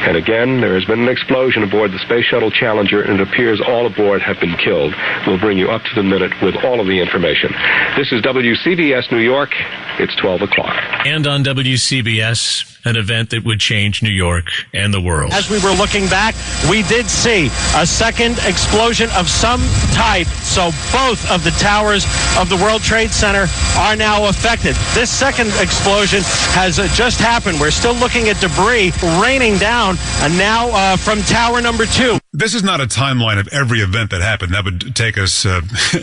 And again, there has been an explosion aboard the Space Shuttle Challenger, and it appears all aboard have been killed. We'll bring you up to the minute with all of the information. This is WCBS New York. It's 12 o'clock. And on WCBS, an event that would change New York and the world. As we were looking back, we did see a second explosion of some type. So both of the towers of the World Trade Center are now affected. This second explosion has just happened. We're still looking at debris raining down, and now from tower number 2. This is not a timeline of every event that happened. That would take us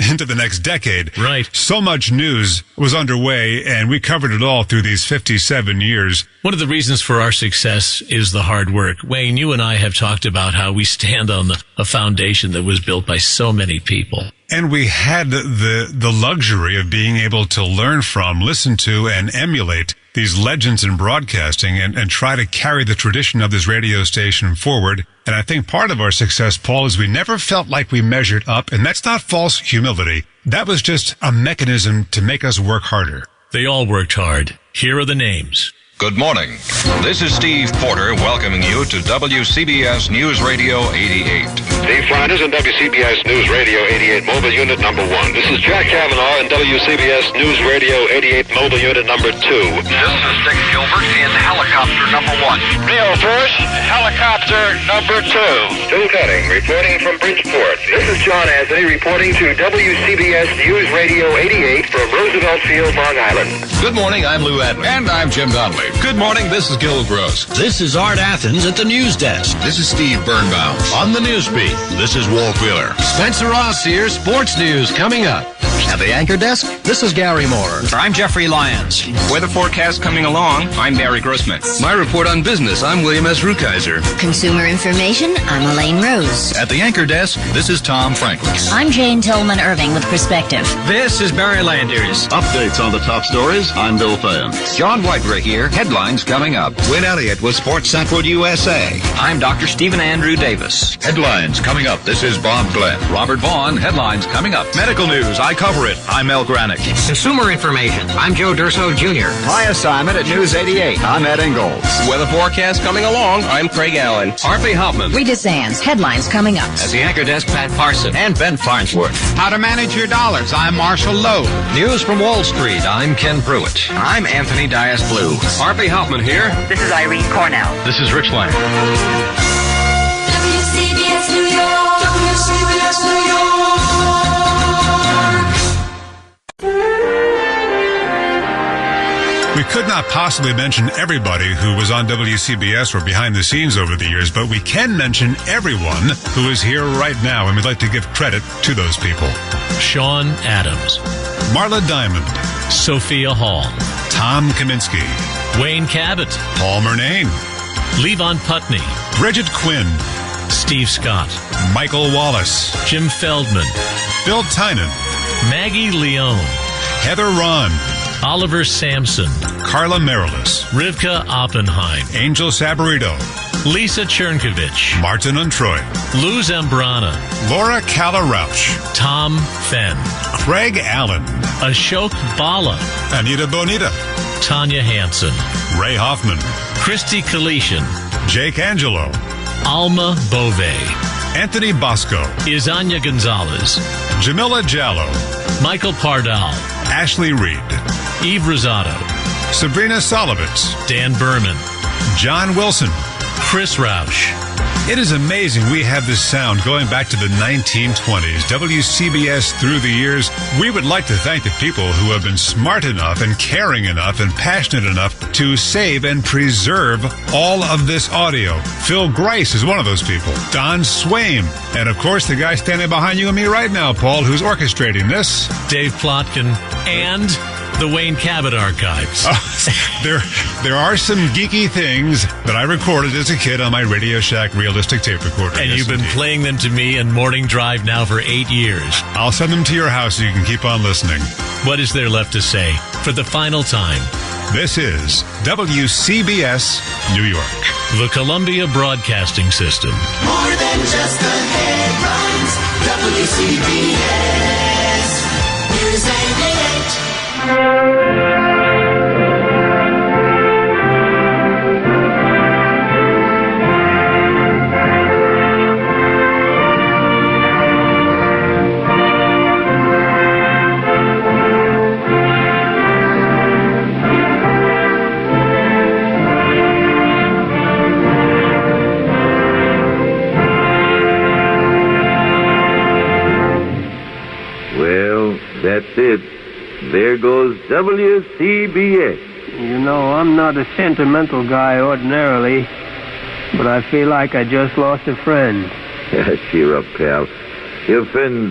into the next decade. Right. So much news was underway, and we covered it all through these 57 years. One of the reasons for our success is the hard work. Wayne, you and I have talked about how we stand on a foundation that was built by so many people. And we had the luxury of being able to learn from, listen to, and emulate these legends in broadcasting and try to carry the tradition of this radio station forward. And I think part of our success, Paul, is we never felt like we measured up, and that's not false humility. That was just a mechanism to make us work harder. They all worked hard. Here are the names. Good morning. This is Steve Porter welcoming you to WCBS Newsradio 88. Dave Flanders in WCBS News Radio 88 Mobile Unit number 1. This is Jack Kavanaugh in WCBS News Radio 88 Mobile Unit number 2. This is Dick Gilbert in helicopter number 1. Rio First, helicopter number 2. Phil Cutting reporting from Bridgeport. This is John Anthony reporting to WCBS News Radio 88 from Roosevelt Field, Long Island. Good morning, I'm Lou Adler. And I'm Jim Donnelly. Good morning, this is Gil Gross. This is Art Athens at the news desk. This is Steve Birnbaum. On the news beat, this is Walt Wheeler. Spencer Ross here, sports news coming up. At the anchor desk, this is Gary Moore. I'm Jeffrey Lyons. Weather forecast coming along, I'm Barry Grossman. My report on business, I'm William S. Rukeyser. Consumer information, I'm Elaine Rose. At the anchor desk, this is Tom Franklin. I'm Jane Tillman Irving with Perspective. This is Barry Landers. Updates on the top stories, I'm Bill Fan. John Whiterer here, headlines coming up. Win Elliott with Sports Central USA. I'm Dr. Stephen Andrew Davis. Headlines coming up, this is Bob Glenn. Robert Vaughn, headlines coming up. Medical news, I cover it. I'm Mel Granick. Consumer information, I'm Joe Durso Jr. My assignment at News 88, I'm Ed Ingalls. Weather forecast coming along, I'm Craig Allen. Harvey Hoffman. Rita Sands, headlines coming up. At the anchor desk, Pat Parson. And Ben Farnsworth. How to manage your dollars, I'm Marshall Lowe. News from Wall Street, I'm Ken Pruitt. I'm Anthony Dias-Blue. Harvey Hoffman here. This is Irene Cornell. This is Rich Lang. WCBS New York. WCBS New York. We could not possibly mention everybody who was on WCBS or behind the scenes over the years, but we can mention everyone who is here right now, and we'd like to give credit to those people. Sean Adams, Marla Diamond, Sophia Hall, Tom Kaminsky, Wayne Cabot, Paul Murnane, Levon Putney, Bridget Quinn, Steve Scott, Michael Wallace, Jim Feldman, Bill Tynan, Maggie Leone, Heather Ron, Oliver Sampson, Carla Marilis, Rivka Oppenheim, Angel Sabarito, Lisa Chernkovich, Martin Untroy, Lou Zambrana, Laura Cala-Rouch, Tom Fenn, Craig Allen, Ashok Bala, Anita Bonita, Tanya Hansen, Ray Hoffman, Christy Kalishan, Jake Angelo, Alma Bove, Anthony Bosco, Izanya Gonzalez, Jamila Jallo, Michael Pardal, Ashley Reed, Eve Rosado, Sabrina Solovitz, Dan Berman, John Wilson, Chris Roush. It is amazing we have this sound going back to the 1920s. WCBS through the years. We would like to thank the people who have been smart enough and caring enough and passionate enough to save and preserve all of this audio. Phil Grice is one of those people. Don Swaim. And of course, the guy standing behind you and me right now, Paul, who's orchestrating this. Dave Plotkin and the Wayne Cabot archives. There are some geeky things that I recorded as a kid on my Radio Shack realistic tape recorder. And you've been playing them to me in Morning Drive now for 8 years. I'll send them to your house so you can keep on listening. What is there left to say? For the final time, this is WCBS New York. The Columbia Broadcasting System. More than just the headlines. WCBS News 88. Well, that's it. There goes WCBS. You know, I'm not a sentimental guy ordinarily, but I feel like I just lost a friend. Cheer up, pal. Your friend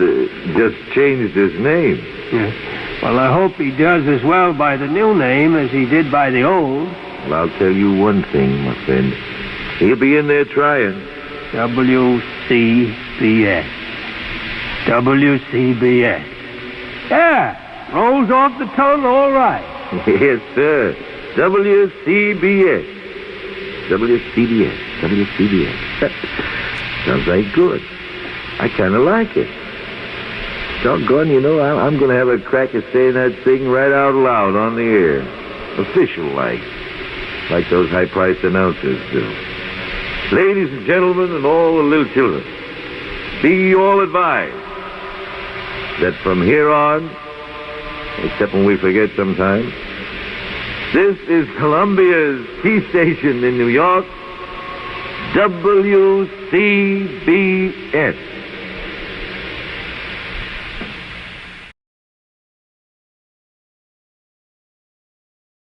just changed his name. Yeah. Well, I hope he does as well by the new name as he did by the old. Well, I'll tell you one thing, my friend. He'll be in there trying. WCBS. WCBS. Yeah, rolls off the tongue all right. Yes, sir. WCBS. WCBS. WCBS. Sounds like good. I kind of like it. Doggone, you know, I'm going to have a crack at saying that thing right out loud on the air. Official-like. Like those high-priced announcers do. Ladies and gentlemen and all the little children, Be ye all advised that from here on, except when we forget sometimes, this is Columbia's key station in New York, WCBS.